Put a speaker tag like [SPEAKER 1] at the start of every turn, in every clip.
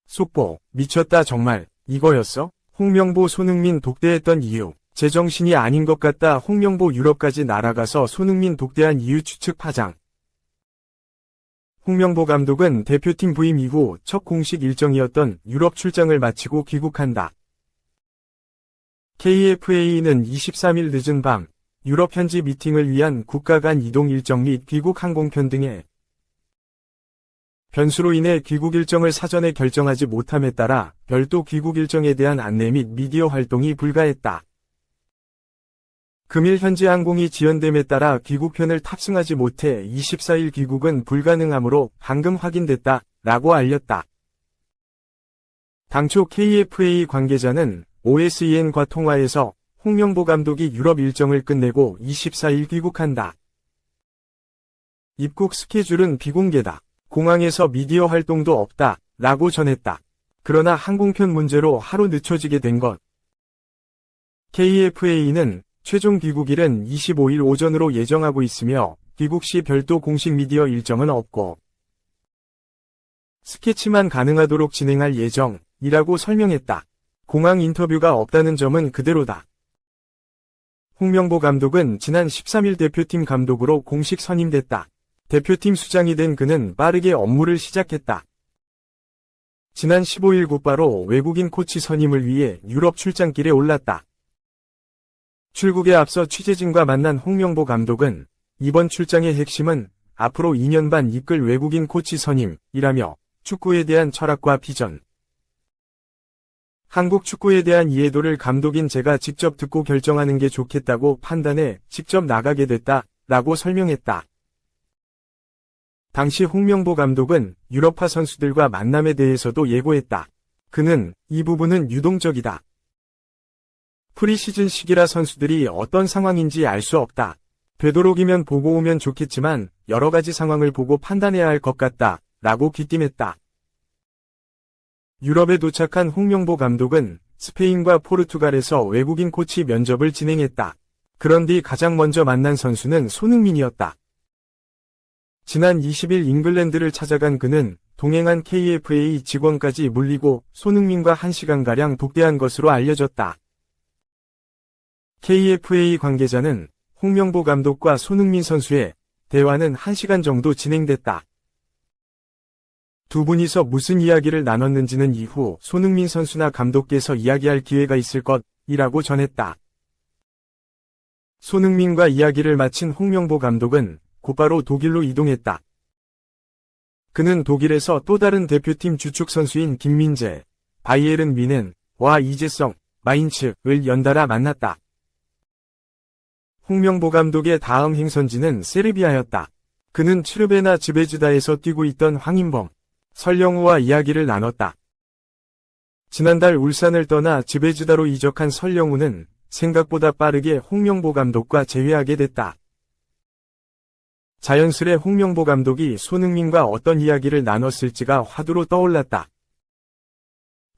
[SPEAKER 1] 속보, 미쳤다 정말, 이거였어? 홍명보 손흥민 독대했던 이유, 제정신이 아닌 것 같다. 홍명보 유럽까지 날아가서 손흥민 독대한 이유 추측 파장. 홍명보 감독은 대표팀 부임 이후 첫 공식 일정이었던 유럽 출장을 마치고 귀국한다. KFA는 23일 늦은 밤, 유럽 현지 미팅을 위한 국가 간 이동 일정 및 귀국 항공편 등의 변수로 인해 귀국 일정을 사전에 결정하지 못함에 따라 별도 귀국 일정에 대한 안내 및 미디어 활동이 불가했다. 금일 현지 항공이 지연됨에 따라 귀국편을 탑승하지 못해 24일 귀국은 불가능하므로 방금 확인됐다 라고 알렸다. 당초 KFA 관계자는 OSEN과 통화에서 홍명보 감독이 유럽 일정을 끝내고 24일 귀국한다. 입국 스케줄은 비공개다. 공항에서 미디어 활동도 없다 라고 전했다. 그러나 항공편 문제로 하루 늦춰지게 된 것. KFA는 최종 귀국일은 25일 오전으로 예정하고 있으며 귀국 시 별도 공식 미디어 일정은 없고 스케치만 가능하도록 진행할 예정이라고 설명했다. 공항 인터뷰가 없다는 점은 그대로다. 홍명보 감독은 지난 13일 대표팀 감독으로 공식 선임됐다. 대표팀 수장이 된 그는 빠르게 업무를 시작했다. 지난 15일 곧바로 외국인 코치 선임을 위해 유럽 출장길에 올랐다. 출국에 앞서 취재진과 만난 홍명보 감독은 이번 출장의 핵심은 앞으로 2년 반 이끌 외국인 코치 선임이라며 축구에 대한 철학과 비전, 한국 축구에 대한 이해도를 감독인 제가 직접 듣고 결정하는 게 좋겠다고 판단해 직접 나가게 됐다 라고 설명했다. 당시 홍명보 감독은 유럽파 선수들과 만남에 대해서도 예고했다. 그는 이 부분은 유동적이다. 프리시즌 시기라 선수들이 어떤 상황인지 알 수 없다. 되도록이면 보고 오면 좋겠지만 여러 가지 상황을 보고 판단해야 할 것 같다 라고 귀띔했다. 유럽에 도착한 홍명보 감독은 스페인과 포르투갈에서 외국인 코치 면접을 진행했다. 그런 뒤 가장 먼저 만난 선수는 손흥민이었다. 지난 20일 잉글랜드를 찾아간 그는 동행한 KFA 직원까지 물리고 손흥민과 1시간가량 독대한 것으로 알려졌다. KFA 관계자는 홍명보 감독과 손흥민 선수의 대화는 1시간 정도 진행됐다. 두 분이서 무슨 이야기를 나눴는지는 이후 손흥민 선수나 감독께서 이야기할 기회가 있을 것이라고 전했다. 손흥민과 이야기를 마친 홍명보 감독은 곧바로 독일로 이동했다. 그는 독일에서 또 다른 대표팀 주축 선수인 김민재, 바이에른 뮌헨과 이재성, 마인츠를 연달아 만났다. 홍명보 감독의 다음 행선지는 세르비아였다. 그는 츠르베나 즈베즈다에서 뛰고 있던 황인범, 설영우와 이야기를 나눴다. 지난달 울산을 떠나 즈베즈다로 이적한 설영우는 생각보다 빠르게 홍명보 감독과 재회하게 됐다. 자연스레 홍명보 감독이 손흥민과 어떤 이야기를 나눴을지가 화두로 떠올랐다.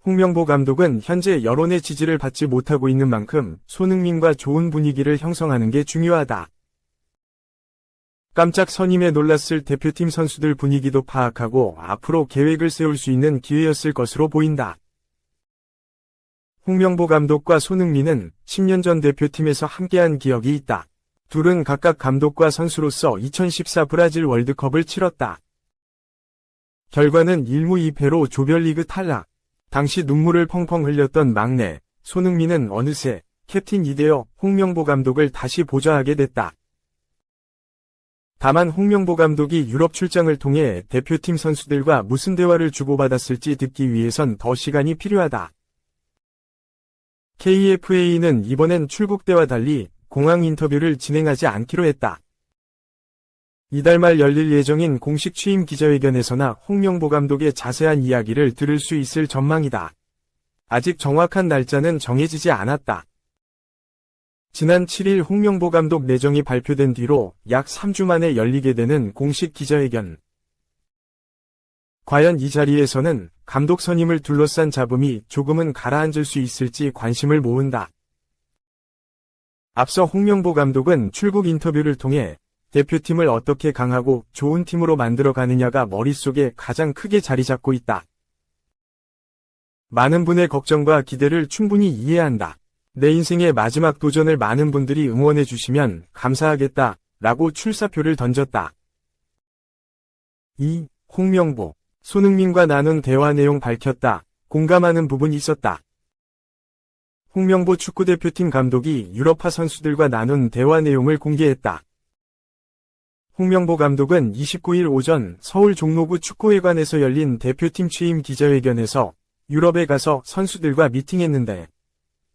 [SPEAKER 1] 홍명보 감독은 현재 여론의 지지를 받지 못하고 있는 만큼 손흥민과 좋은 분위기를 형성하는 게 중요하다. 깜짝 선임에 놀랐을 대표팀 선수들 분위기도 파악하고 앞으로 계획을 세울 수 있는 기회였을 것으로 보인다. 홍명보 감독과 손흥민은 10년 전 대표팀에서 함께한 기억이 있다. 둘은 각각 감독과 선수로서 2014 브라질 월드컵을 치렀다. 결과는 1무 2패로 조별리그 탈락. 당시 눈물을 펑펑 흘렸던 막내 손흥민은 어느새 캡틴이 되어 홍명보 감독을 다시 보좌하게 됐다. 다만 홍명보 감독이 유럽 출장을 통해 대표팀 선수들과 무슨 대화를 주고받았을지 듣기 위해선 더 시간이 필요하다. KFA는 이번엔 출국 때와 달리 공항 인터뷰를 진행하지 않기로 했다. 이달 말 열릴 예정인 공식 취임 기자회견에서나 홍명보 감독의 자세한 이야기를 들을 수 있을 전망이다. 아직 정확한 날짜는 정해지지 않았다. 지난 7일 홍명보 감독 내정이 발표된 뒤로 약 3주 만에 열리게 되는 공식 기자회견. 과연 이 자리에서는 감독 선임을 둘러싼 잡음이 조금은 가라앉을 수 있을지 관심을 모은다. 앞서 홍명보 감독은 출국 인터뷰를 통해 대표팀을 어떻게 강하고 좋은 팀으로 만들어 가느냐가 머릿속에 가장 크게 자리 잡고 있다. 많은 분의 걱정과 기대를 충분히 이해한다. 내 인생의 마지막 도전을 많은 분들이 응원해 주시면 감사하겠다 라고 출사표를 던졌다. 2. 홍명보. 손흥민과 나눈 대화 내용 밝혔다. 공감하는 부분이 있었다. 홍명보 축구대표팀 감독이 유럽파 선수들과 나눈 대화 내용을 공개했다. 홍명보 감독은 29일 오전 서울 종로구 축구회관에서 열린 대표팀 취임 기자회견에서 유럽에 가서 선수들과 미팅했는데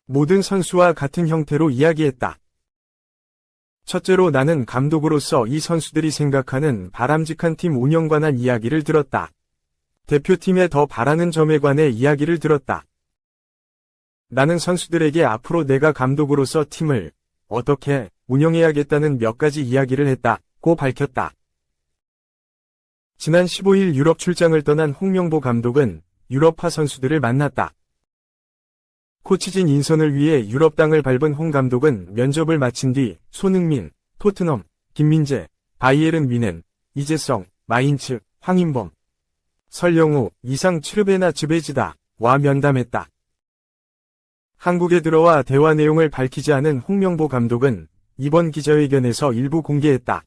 [SPEAKER 1] 모든 선수와 같은 형태로 이야기했다. 첫째로 나는 감독으로서 이 선수들이 생각하는 바람직한 팀 운영에 관한 이야기를 들었다. 대표팀에 더 바라는 점에 관해 이야기를 들었다. 나는 선수들에게 앞으로 내가 감독으로서 팀을 어떻게 운영해야겠다는 몇 가지 이야기를 했다고 밝혔다. 지난 15일 유럽 출장을 떠난 홍명보 감독은 유럽파 선수들을 만났다. 코치진 인선을 위해 유럽 땅을 밟은 홍 감독은 면접을 마친 뒤 손흥민, 토트넘, 김민재, 바이에른 뮌헨, 이재성, 마인츠, 황인범, 설영우, 이상 츠르베나 즈베지다와 면담했다. 한국에 들어와 대화 내용을 밝히지 않은 홍명보 감독은 이번 기자회견에서 일부 공개했다.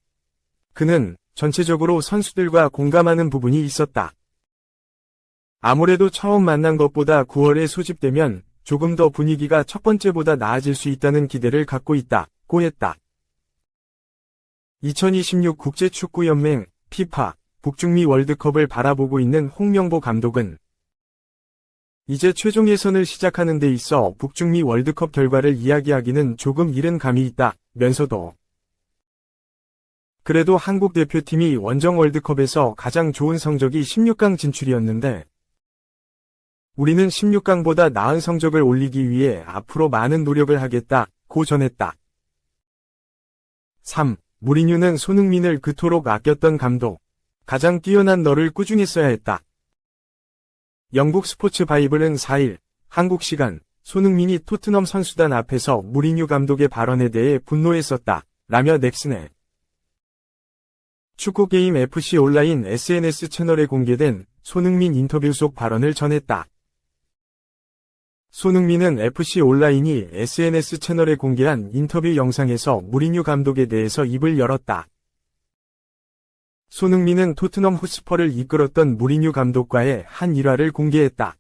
[SPEAKER 1] 그는 전체적으로 선수들과 공감하는 부분이 있었다. 아무래도 처음 만난 것보다 9월에 소집되면 조금 더 분위기가 첫 번째보다 나아질 수 있다는 기대를 갖고 있다고 했다. 2026 국제축구연맹 피파 북중미 월드컵을 바라보고 있는 홍명보 감독은 이제 최종 예선을 시작하는 데 있어 북중미 월드컵 결과를 이야기하기는 조금 이른 감이 있다면서도 그래도 한국 대표팀이 원정 월드컵에서 가장 좋은 성적이 16강 진출이었는데 우리는 16강보다 나은 성적을 올리기 위해 앞으로 많은 노력을 하겠다고 전했다. 3. 무리뉴는 손흥민을 그토록 아꼈던 감독. 가장 뛰어난 너를 꾸중했어야 했다. 영국 스포츠 바이블은 4일 한국 시간 손흥민이 토트넘 선수단 앞에서 무리뉴 감독의 발언에 대해 분노했었다. 라며 넥슨의 축구게임 FC 온라인 SNS 채널에 공개된 손흥민 인터뷰 속 발언을 전했다. 손흥민은 FC 온라인이 SNS 채널에 공개한 인터뷰 영상에서 무리뉴 감독에 대해서 입을 열었다. 손흥민은 토트넘 호스퍼를 이끌었던 무리뉴 감독과의 한 일화를 공개했다.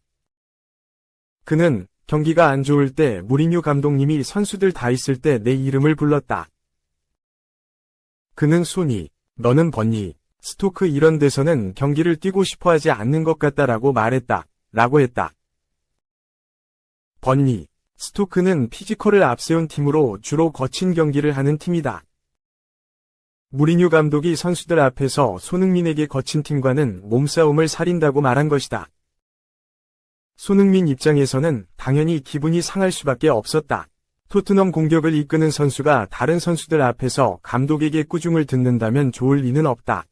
[SPEAKER 1] 그는 경기가 안 좋을 때 무리뉴 감독님이 선수들 다 있을 때 내 이름을 불렀다. 그는 소니, 너는 번니, 스토크 이런 데서는 경기를 뛰고 싶어 하지 않는 것 같다라고 말했다. 라고 했다. 번니, 스토크는 피지컬을 앞세운 팀으로 주로 거친 경기를 하는 팀이다. 무리뉴 감독이 선수들 앞에서 손흥민에게 거친 팀과는 몸싸움을 살인다고 말한 것이다. 손흥민 입장에서는 당연히 기분이 상할 수밖에 없었다. 토트넘 공격을 이끄는 선수가 다른 선수들 앞에서 감독에게 꾸중을 듣는다면 좋을 리는 없다.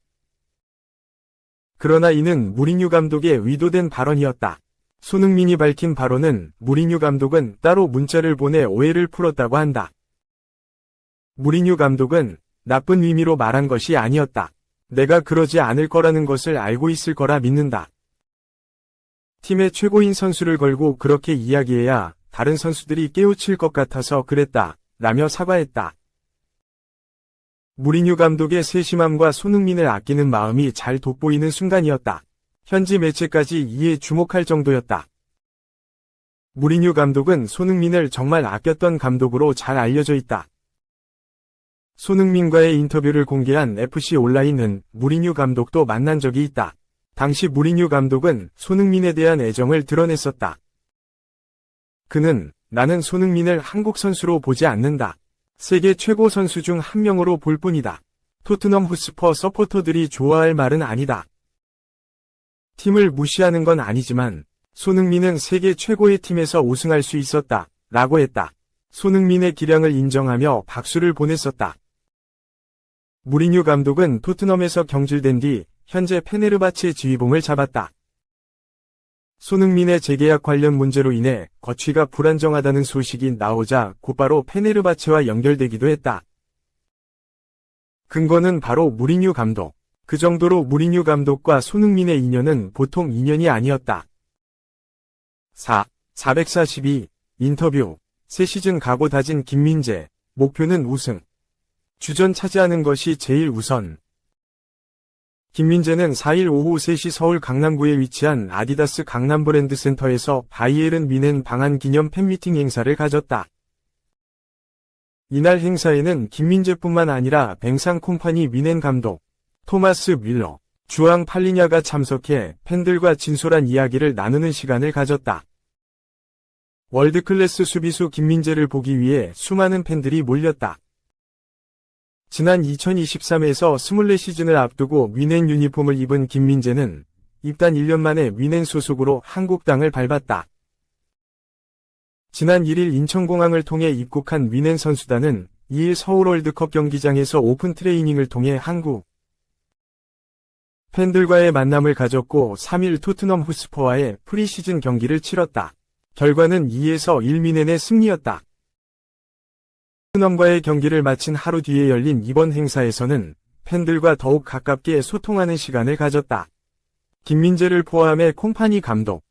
[SPEAKER 1] 그러나 이는 무리뉴 감독의 의도된 발언이었다. 손흥민이 밝힌 바로는 무리뉴 감독은 따로 문자를 보내 오해를 풀었다고 한다. 무리뉴 감독은 나쁜 의미로 말한 것이 아니었다. 내가 그러지 않을 거라는 것을 알고 있을 거라 믿는다. 팀의 최고인 선수를 걸고 그렇게 이야기해야 다른 선수들이 깨우칠 것 같아서 그랬다. 라며 사과했다. 무리뉴 감독의 세심함과 손흥민을 아끼는 마음이 잘 돋보이는 순간이었다. 현지 매체까지 이에 주목할 정도였다. 무리뉴 감독은 손흥민을 정말 아꼈던 감독으로 잘 알려져 있다. 손흥민과의 인터뷰를 공개한 FC 온라인은 무리뉴 감독도 만난 적이 있다. 당시 무리뉴 감독은 손흥민에 대한 애정을 드러냈었다. 그는 나는 손흥민을 한국 선수로 보지 않는다. 세계 최고 선수 중 한 명으로 볼 뿐이다. 토트넘 호스퍼 서포터들이 좋아할 말은 아니다. 팀을 무시하는 건 아니지만 손흥민은 세계 최고의 팀에서 우승할 수 있었다. 라고 했다. 손흥민의 기량을 인정하며 박수를 보냈었다. 무리뉴 감독은 토트넘에서 경질된 뒤 현재 페네르바체 지휘봉을 잡았다. 손흥민의 재계약 관련 문제로 인해 거취가 불안정하다는 소식이 나오자 곧바로 페네르바체와 연결되기도 했다. 근거는 바로 무리뉴 감독. 그 정도로 무리뉴 감독과 손흥민의 인연은 보통 인연이 아니었다. 442 인터뷰. 새 시즌 각오 다진 김민재. 목표는 우승. 주전 차지하는 것이 제일 우선. 김민재는 4일 오후 3시 서울 강남구에 위치한 아디다스 강남 브랜드 센터에서 바이에른 뮌헨 방한 기념 팬미팅 행사를 가졌다. 이날 행사에는 김민재뿐만 아니라 뱅상 콤파니 뮌헨 감독, 토마스 뮬러, 주앙 팔리냐가 참석해 팬들과 진솔한 이야기를 나누는 시간을 가졌다. 월드클래스 수비수 김민재를 보기 위해 수많은 팬들이 몰렸다. 지난 2023에서 24시즌을 앞두고 뮌헨 유니폼을 입은 김민재는 입단 1년 만에 뮌헨 소속으로 한국 땅을 밟았다. 지난 1일 인천공항을 통해 입국한 뮌헨 선수단은 2일 서울 월드컵 경기장에서 오픈 트레이닝을 통해 한국 팬들과의 만남을 가졌고 3일 토트넘 호스퍼와의 프리시즌 경기를 치렀다. 결과는 2에서 1 뮌헨의 승리였다. 토트넘과의 경기를 마친 하루 뒤에 열린 이번 행사에서는 팬들과 더욱 가깝게 소통하는 시간을 가졌다. 김민재를 포함해 콤파니 감독,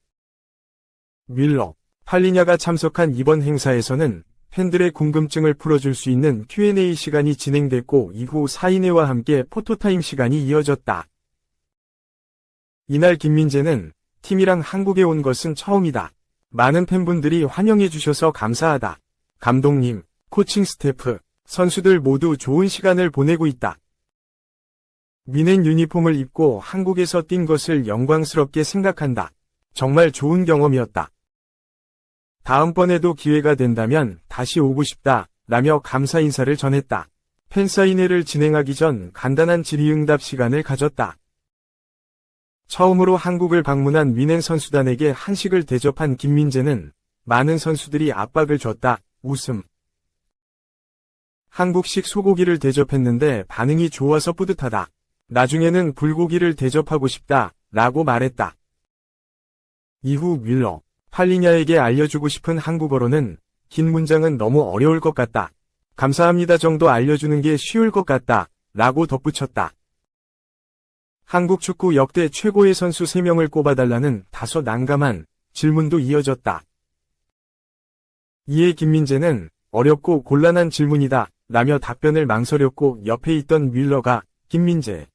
[SPEAKER 1] 뮬러, 팔리냐가 참석한 이번 행사에서는 팬들의 궁금증을 풀어줄 수 있는 Q&A 시간이 진행됐고 이후 사인회와 함께 포토타임 시간이 이어졌다. 이날 김민재는 팀이랑 한국에 온 것은 처음이다. 많은 팬분들이 환영해 주셔서 감사하다. 감독님, 코칭 스태프, 선수들 모두 좋은 시간을 보내고 있다. 뮌헨 유니폼을 입고 한국에서 뛴 것을 영광스럽게 생각한다. 정말 좋은 경험이었다. 다음번에도 기회가 된다면 다시 오고 싶다. 라며 감사 인사를 전했다. 팬사인회를 진행하기 전 간단한 질의응답 시간을 가졌다. 처음으로 한국을 방문한 뮌헨 선수단에게 한식을 대접한 김민재는 많은 선수들이 압박을 줬다. 웃음. 한국식 소고기를 대접했는데 반응이 좋아서 뿌듯하다. 나중에는 불고기를 대접하고 싶다. 라고 말했다. 이후 뮬러, 팔리냐에게 알려주고 싶은 한국어로는 긴 문장은 너무 어려울 것 같다. 감사합니다 정도 알려주는 게 쉬울 것 같다. 라고 덧붙였다. 한국 축구 역대 최고의 선수 3명을 꼽아달라는 다소 난감한 질문도 이어졌다. 이에 김민재는 어렵고 곤란한 질문이다. 라며 답변을 망설였고 옆에 있던 뮬러가 김민재,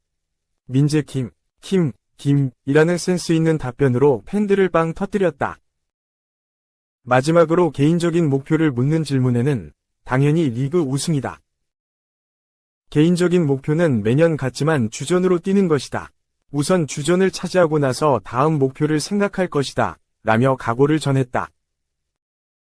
[SPEAKER 1] 김이라는 센스 있는 답변으로 팬들을 빵 터뜨렸다. 마지막으로 개인적인 목표를 묻는 질문에는 당연히 리그 우승이다. 개인적인 목표는 매년 같지만 주전으로 뛰는 것이다. 우선 주전을 차지하고 나서 다음 목표를 생각할 것이다. 라며 각오를 전했다.